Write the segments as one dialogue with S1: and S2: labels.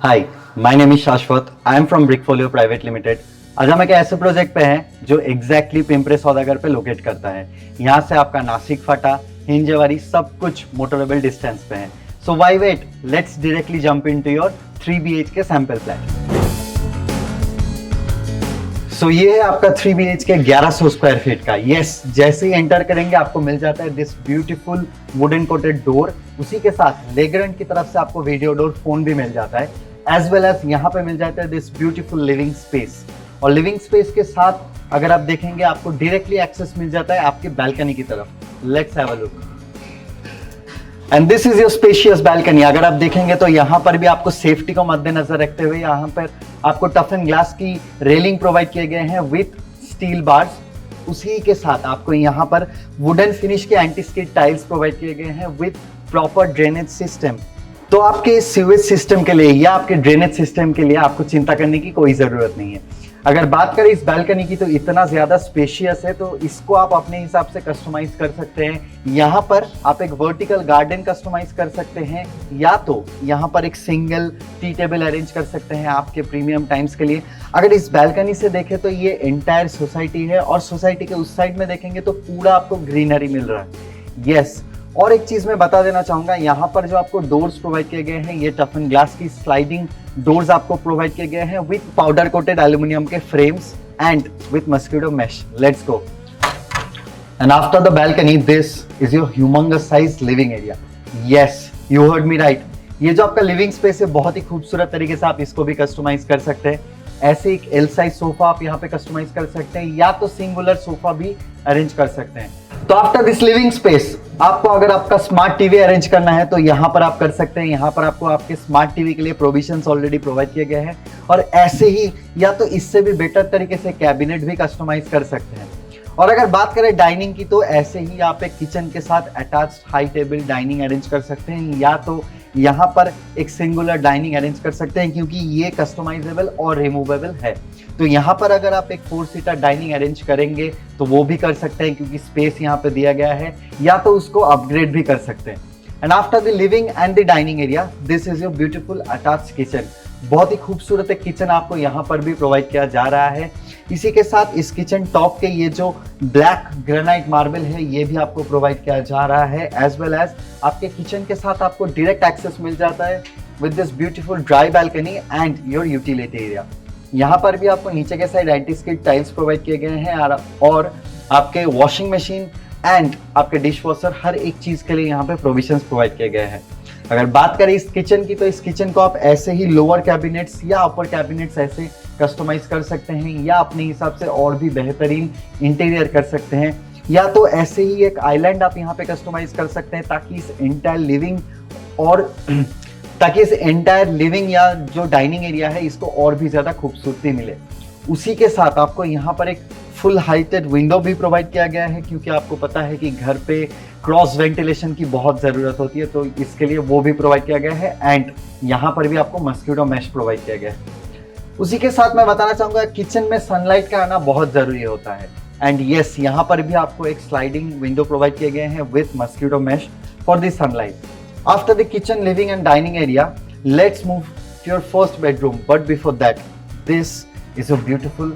S1: Hi, my name is Shashwat. I am from Brickfolio private limited. आज हम एक ऐसे प्रोजेक्ट पे हैं जो एग्जैक्टली पिंपरे सौदागर पे लोकेट करता है। यहाँ से आपका नासिक फाटा, हिंजेवारी सब कुछ मोटरेबल डिस्टेंस पे है। So why wait, let's directly jump into your 3 BHK sample flat. So ये है आपका 3 BHK 1100 स्क्वायर फीट का। यस, जैसे ही एंटर करेंगे आपको मिल जाता है this beautiful wooden coated door. उसी के साथ लेग्रैंड की तरफ से आपको वीडियो डोर फोन भी मिल जाता है, एज वेल एज यहाँ पे मिल जाता है दिस ब्यूटीफुल लिविंग स्पेस। और लिविंग स्पेस के साथ अगर आप देखेंगे आपको डायरेक्टली एक्सेस मिल जाता है आपकी बालकनी की तरफ। Let's have a look. And this is your spacious balcony. अगर आप देखेंगे तो यहाँ पर भी आपको सेफ्टी को मद्देनजर रखते हुए यहाँ पर आपको टफ एंड ग्लास की रेलिंग प्रोवाइड किए गए हैं विथ स्टील बार्स। उसी के साथ आपको यहाँ पर वुडन फिनिश के एंटी स्किड टाइल्स प्रोवाइड किए गए हैं विथ प्रॉपर ड्रेनेज सिस्टम। तो आपके सीवेज सिस्टम के लिए या आपके ड्रेनेज सिस्टम के लिए आपको चिंता करने की कोई जरूरत नहीं है। अगर बात करें इस बालकनी की तो इतना ज्यादा स्पेशियस है, तो इसको आप अपने हिसाब से कस्टमाइज कर सकते हैं। यहाँ पर आप एक वर्टिकल गार्डन कस्टमाइज कर सकते हैं, या तो यहाँ पर एक सिंगल टी टेबल अरेंज कर सकते हैं आपके प्रीमियम टाइम्स के लिए। अगर इस बालकनी से देखें तो ये एंटायर सोसाइटी है, और सोसाइटी के उस साइड में देखेंगे तो पूरा आपको ग्रीनरी मिल रहा है। यस, और एक चीज मैं बता देना चाहूंगा, यहाँ पर जो आपको डोर्स प्रोवाइड किए गए हैं ये टफ एंड ग्लास की स्लाइडिंग डोर्स आपको प्रोवाइड किए गए हैं विथ पाउडर कोटेड एल्यूमिनियम के frames and with mosquito mesh. Let's go. And after the balcony this is your humongous size living area. Yes, you heard me right. ये जो आपका living space है बहुत ही खूबसूरत तरीके से आप इसको भी कस्टमाइज कर सकते हैं। ऐसे एक एल साइज सोफा आप यहाँ पे कस्टमाइज कर सकते हैं, या तो सिंगुलर सोफा भी अरेंज कर सकते हैं। तो आफ्टर दिस लिविंग स्पेस आपको अगर आपका स्मार्ट टीवी अरेंज करना है तो यहाँ पर आप कर सकते हैं। यहाँ पर आपको आपके स्मार्ट टीवी के लिए प्रोविजंस ऑलरेडी प्रोवाइड किए गए हैं, और ऐसे ही या तो इससे भी बेटर तरीके से कैबिनेट भी कस्टमाइज कर सकते हैं। और अगर बात करें डाइनिंग की तो ऐसे ही आप एक किचन के साथ attached high table dining arrange कर सकते हैं, या तो यहाँ पर एक सिंगुलर डाइनिंग अरेंज कर सकते हैं, क्योंकि ये कस्टमाइजेबल और रिमूवेबल है। तो यहाँ पर अगर आप एक 4 सीटर डाइनिंग अरेंज करेंगे तो वो भी कर सकते हैं, क्योंकि स्पेस यहाँ पे दिया गया है, या तो उसको अपग्रेड भी कर सकते हैं। And after the living and the dining area this is your beautiful attached kitchen. बहुत ही खूबसूरत एक किचन आपको यहाँ पर भी प्रोवाइड किया जा रहा है। इसी के साथ इस किचन टॉप के ये जो ब्लैक ग्रेनाइट मार्बल है ये भी आपको प्रोवाइड किया जा रहा है, एज वेल एज आपके किचन के साथ आपको डायरेक्ट एक्सेस मिल जाता है with this beautiful dry balcony and your utility area. यहाँ पर भी आपको नीचे के side anti skid tiles provide किए गए हैं, और आपके वॉशिंग मशीन एंड आपके डिश वॉशर हर एक चीज के लिए यहाँ पे प्रोविजंस प्रोवाइड किए गए हैं। अगर बात करें इस किचन की तो इस किचन को आप ऐसे ही लोअर कैबिनेट्स या अपर कैबिनेट्स ऐसे कस्टमाइज कर सकते हैं, या अपने हिसाब से और भी बेहतरीन इंटीरियर कर सकते हैं, या तो ऐसे ही एक आइलैंड आप यहाँ पे कस्टमाइज कर सकते हैं ताकि इस एंटायर लिविंग या जो डाइनिंग एरिया है इसको और भी ज्यादा खूबसूरती मिले। उसी के साथ आपको यहाँ पर एक फुल हाइटेड विंडो भी प्रोवाइड किया गया है, क्योंकि आपको पता है कि घर पे क्रॉस वेंटिलेशन की बहुत ज़रूरत होती है, तो इसके लिए वो भी प्रोवाइड किया गया है। एंड यहाँ पर भी आपको मस्कीटो मैश प्रोवाइड किया गया है। उसी के साथ मैं बताना चाहूँगा किचन में सनलाइट का आना बहुत ज़रूरी होता है। एंड यस, यहाँ पर भी आपको एक स्लाइडिंग विंडो प्रोवाइड किए गए हैं with mosquito mesh for the sunlight. After the kitchen, living and dining area, let's move to your first bedroom. But before that this is a beautiful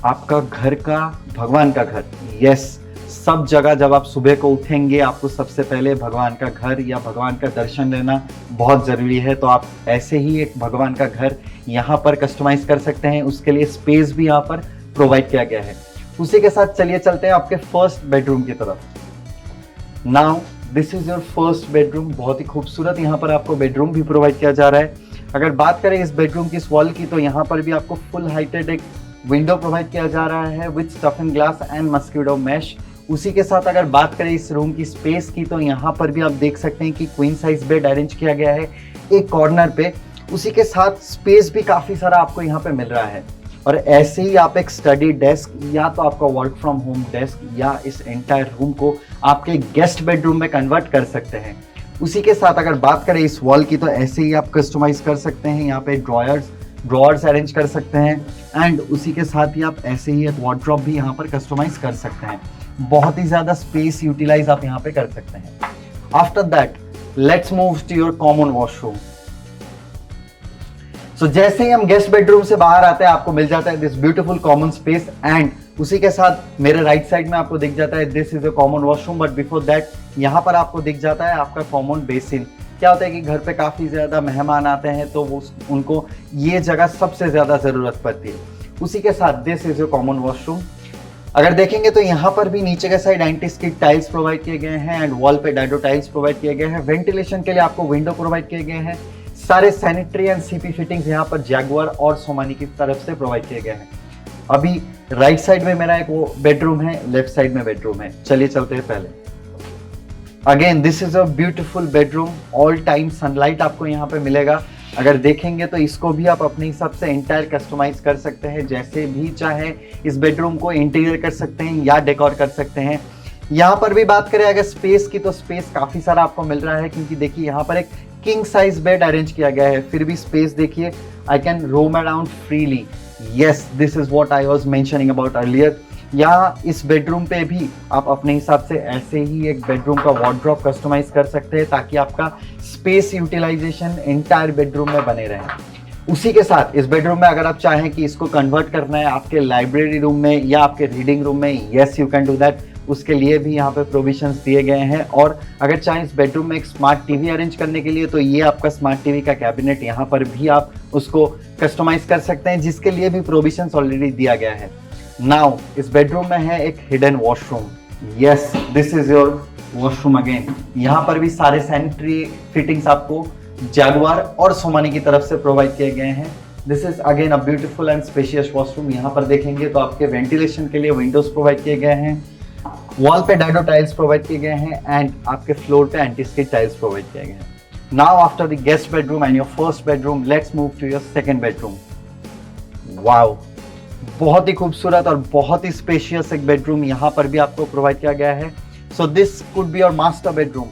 S1: आपका घर का भगवान का घर। यस, सब जगह जब आप सुबह को उठेंगे आपको सबसे पहले भगवान का घर या भगवान का दर्शन लेना बहुत ज़रूरी है, तो आप ऐसे ही एक भगवान का घर यहाँ पर कस्टमाइज कर सकते हैं। उसके लिए स्पेस भी यहाँ पर प्रोवाइड किया गया है। उसी के साथ चलिए चलते हैं आपके फर्स्ट बेडरूम की तरफ। Now this is your first bedroom. बहुत ही खूबसूरत यहाँ पर आपको बेडरूम भी प्रोवाइड किया जा रहा है। अगर बात करें इस बेडरूम की इस वॉल की तो यहाँ पर भी आपको फुल हाइटेड एक विंडो प्रोवाइड किया जा रहा है with stuff and glass and mosquito mesh. उसी के साथ अगर बात करें इस रूम की स्पेस की तो यहाँ पर भी आप देख सकते हैं कि क्वीन साइज बेड अरेंज किया गया है एक कॉर्नर पे। उसी के साथ स्पेस भी काफ़ी सारा आपको यहाँ पे मिल रहा है, और ऐसे ही आप एक स्टडी डेस्क या तो आपका वर्क फ्रॉम होम डेस्क या इस एंटायर रूम को आपके गेस्ट बेडरूम में कन्वर्ट कर सकते हैं। उसी के साथ अगर बात करें इस वॉल की तो ऐसे ही आप कस्टमाइज कर सकते हैं। यहाँ पे ड्रॉअर्स अरेंज कर सकते हैं, एंड उसी के साथ ही आप ऐसे ही एक वार्डरोब भी यहाँ पर कस्टमाइज कर सकते हैं। बहुत ही ज़्यादा स्पेस यूटिलाइज आप यहाँ पे कर सकते हैं। After that let's move to your common washroom. So जैसे ही हम गेस्ट बेडरूम से बाहर आते हैं आपको मिल जाता है this beautiful common space and उसी के साथ मेरे राइट साइड में आपको दिख जाता है this is a common washroom. But before that यहाँ पर आपको दिख जाता है आपका कॉमन बेसिन। क्या होता है कि घर पे काफ़ी ज़्यादा मेहमान आते हैं तो वो उनको ये जगह सबसे ज़्यादा ज़रूरत पड़ती है। उसी के साथ this is a common washroom. अगर देखेंगे तो यहाँ पर भी नीचे के side anti skid tiles provide किए गए हैं एंड वॉल पे डायडो टाइल्स प्रोवाइड किए गए हैं। वेंटिलेशन के लिए आपको विंडो प्रोवाइड किए गए हैं। सारे सैनिटरी एंड सीपी फिटिंग्स यहाँ पर जैगुआर और सोमानी की तरफ से प्रोवाइड किए गए हैं। अभी राइट साइड में मेरा एक वो बेडरूम है, लेफ्ट साइड में बेडरूम है। चलिए चलते हैं पहले। Again this is a beautiful bedroom. All time sunlight आपको यहाँ पे मिलेगा। अगर देखेंगे तो इसको भी आप अपने हिसाब से इंटायर कस्टमाइज कर सकते हैं, जैसे भी चाहे इस बेडरूम को इंटीरियर कर सकते हैं या डेकोर कर सकते हैं। यहाँ पर भी बात करें अगर स्पेस की तो स्पेस काफी सारा आपको मिल रहा है, क्योंकि देखिए यहाँ पर एक किंग साइज बेड अरेंज किया गया है। फिर भी स्पेस देखिए, I can roam around freely. Yes, this is what I was mentioning about earlier. यहाँ इस बेडरूम पे भी आप अपने हिसाब से ऐसे ही एक बेडरूम का वार्डरोब कस्टमाइज कर सकते हैं ताकि आपका स्पेस यूटिलाइजेशन एंटायर बेडरूम में बने रहे। उसी के साथ इस बेडरूम में अगर आप चाहें कि इसको कन्वर्ट करना है आपके लाइब्रेरी रूम में या आपके रीडिंग रूम में, yes you can do that. उसके लिए भी यहाँ पे प्रोविजंस दिए गए हैं। और अगर चाहें इस बेडरूम में एक स्मार्ट टीवी अरेंज करने के लिए तो ये आपका स्मार्ट टीवी का कैबिनेट यहाँ पर भी आप उसको कस्टमाइज कर सकते हैं, जिसके लिए भी प्रोविजंस ऑलरेडी दिया गया है। नाउ इस बेडरूम में है एक hidden washroom. Yes, this is your washroom again. यहाँ पर भी सारे सैनिटरी फिटिंग्स आपको जैगुआर और सोमानी की तरफ से प्रोवाइड किए गए हैं। This is again a beautiful and spacious washroom. यहाँ पर देखेंगे तो आपके वेंटिलेशन के लिए विंडोज प्रोवाइड किए गए हैं। वॉल पे डायडो टाइल्स प्रोवाइड किए गए हैं एंड आपके फ्लोर पे एंटी स्किड टाइल्स प्रोवाइड किए गए हैं। Now after the guest bedroom and your first bedroom, let's move to your second bedroom. Wow, बहुत ही खूबसूरत और बहुत ही स्पेशियस एक बेडरूम यहाँ पर भी आपको प्रोवाइड किया गया है। So this could be your master bedroom.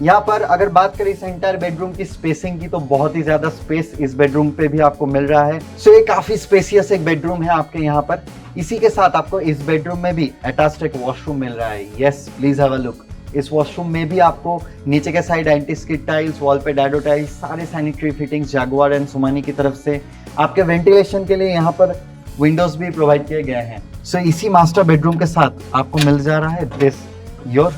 S1: यहाँ पर अगर बात करें इस एंटायर बेडरूम की स्पेसिंग की तो बहुत ही ज्यादा स्पेस इस बेडरूम पे भी आपको मिल रहा है। सो ये काफी स्पेसियस एक बेडरूम है आपके यहाँ पर। इसी के साथ आपको इस बेडरूम में भी अटैच्ड एक वॉशरूम मिल रहा है। Yes, please have a look. इस वॉशरूम में भी आपको नीचे के side anti skid tiles, wall पे डायडो टाइल्स, सारे sanitary fittings Jaguar and Somani की तरफ से। आपके वेंटिलेशन के लिए यहाँ पर विंडोज भी प्रोवाइड किए गए हैं। सो इसी मास्टर बेडरूम के साथ आपको मिल जा रहा है this your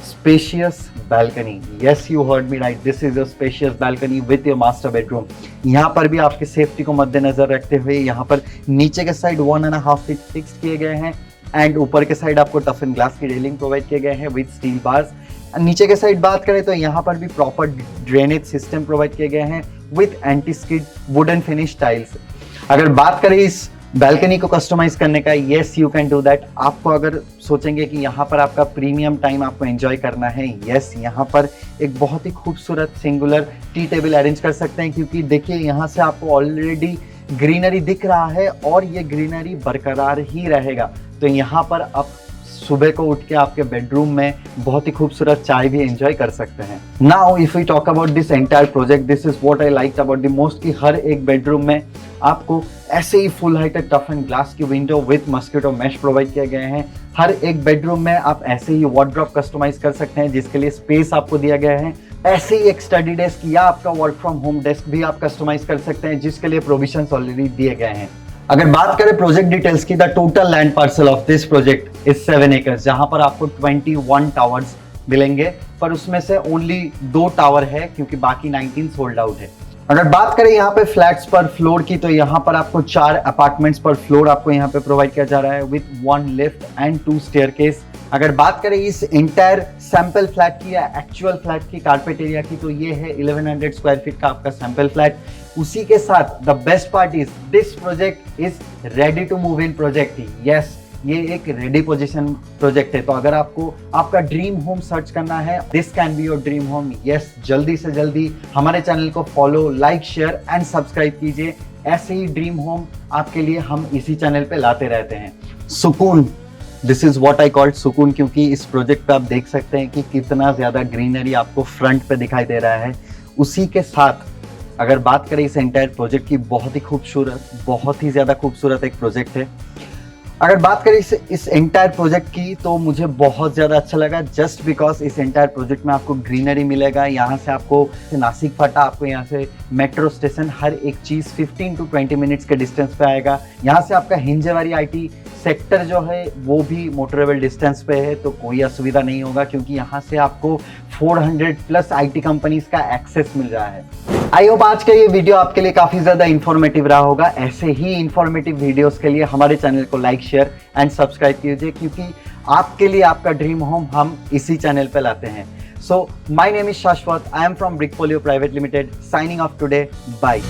S1: spacious balcony. Yes, you heard me right. This is a spacious balcony with your master bedroom. यहाँ पर भी आपकी सेफ्टी को मद्देनजर रखते हुए यहाँ पर नीचे के साइड 1.5 फीट फिक्स किए गए हैं एंड ऊपर के साइड आपको टफ एंड ग्लास की रेलिंग प्रोवाइड किए गए हैं विद स्टील बार्स। नीचे के साइड बात करें तो यहाँ पर भी प्रॉपर ड्रेनेज सिस्टम प्रोवाइड किए गए हैं with anti skid wooden finish tiles. अगर बात करें इस बैल्कनी को कस्टमाइज करने का, yes you can do that. आपको अगर सोचेंगे कि यहाँ पर आपका प्रीमियम टाइम आपको एंजॉय करना है, येस यहाँ पर एक बहुत ही खूबसूरत सिंगुलर टी टेबल अरेंज कर सकते हैं, क्योंकि देखिए यहाँ से आपको ऑलरेडी ग्रीनरी दिख रहा है और ये ग्रीनरी बरकरार ही रहेगा। तो यहाँ पर आप सुबह को उठ के आपके बेडरूम में बहुत ही खूबसूरत चाय भी एंजॉय कर सकते हैं। Now if we talk about this entire project, this is what I like about the most कि हर एक बेडरूम में आपको ऐसे ही full heighted tough and glass की window with mosquito mesh provide किए गए हैं। हर एक बेडरूम में आप ऐसे ही वार्डरोब कस्टमाइज कर सकते हैं जिसके लिए स्पेस आपको दिया गया है। ऐसे ही एक स्टडी डेस्क या आपका वर्क फ्रॉम होम डेस्क भी आप कस्टमाइज कर सकते हैं जिसके लिए प्रोविजंस ऑलरेडी दिए गए हैं। अगर बात करें प्रोजेक्ट डिटेल्स की, the total land parcel of this project is 7 acres, जहां पर आपको 21 टावर्स मिलेंगे, पर उसमें से ओनली 2 टावर है क्योंकि बाकी 19 सोल्ड आउट है। अगर बात करें यहाँ पे फ्लैट्स पर फ्लोर की, तो यहाँ पर आपको 4 अपार्टमेंट्स पर फ्लोर आपको यहाँ पे प्रोवाइड किया जा रहा है विद 1 लिफ्ट एंड 2 स्टेयरकेस। अगर बात करें इस इंटायर सैंपल फ्लैट की या एक्चुअल फ्लैट की कार्पेट एरिया की, तो ये है 1100 स्क्वायर फीट का आपका सैंपल फ्लैट। उसी के साथ the best part is this project is ready to move in project. Yes, ये एक रेडी पोजीशन प्रोजेक्ट है। तो अगर आपको आपका ड्रीम होम सर्च करना है, this can be your dream home. Yes, जल्दी से जल्दी हमारे चैनल को follow, like, share and subscribe कीजिए। ऐसे ही ड्रीम होम आपके लिए हम इसी चैनल पे लाते रहते हैं। सुकून, this is what I called सुकून, क्योंकि इस प्रोजेक्ट पे आप देख सकते हैं कि कितना ज्यादा ग्रीनरी आपको फ्रंट पे दिखाई दे रहा है। उसी के साथ अगर बात करें इस एंटायर प्रोजेक्ट की, बहुत ही खूबसूरत, बहुत ही ज्यादा खूबसूरत एक प्रोजेक्ट है। अगर बात करें इस एंटायर प्रोजेक्ट की, तो मुझे बहुत ज़्यादा अच्छा लगा, जस्ट बिकॉज इस एंटायर प्रोजेक्ट में आपको ग्रीनरी मिलेगा। यहाँ से आपको नासिक फाटा, आपको यहाँ से मेट्रो स्टेशन, हर एक चीज़ 15 to 20 मिनट्स के डिस्टेंस पे आएगा। यहाँ से आपका हिंजेवारी IT सेक्टर जो है वो भी मोटरेबल डिस्टेंस पे है, तो कोई असुविधा नहीं होगा, क्योंकि यहाँ से आपको 400 प्लस IT कंपनीज का एक्सेस मिल रहा है। आई होप आज का ये वीडियो आपके लिए काफी ज्यादा इंफॉर्मेटिव रहा होगा। ऐसे ही इंफॉर्मेटिव वीडियोस के लिए हमारे चैनल को लाइक, शेयर एंड सब्सक्राइब कीजिए, क्योंकि आपके लिए आपका ड्रीम होम हम इसी चैनल पे लाते हैं। So my name is Shashwat, I am from Brickfolio private limited, signing off today, bye.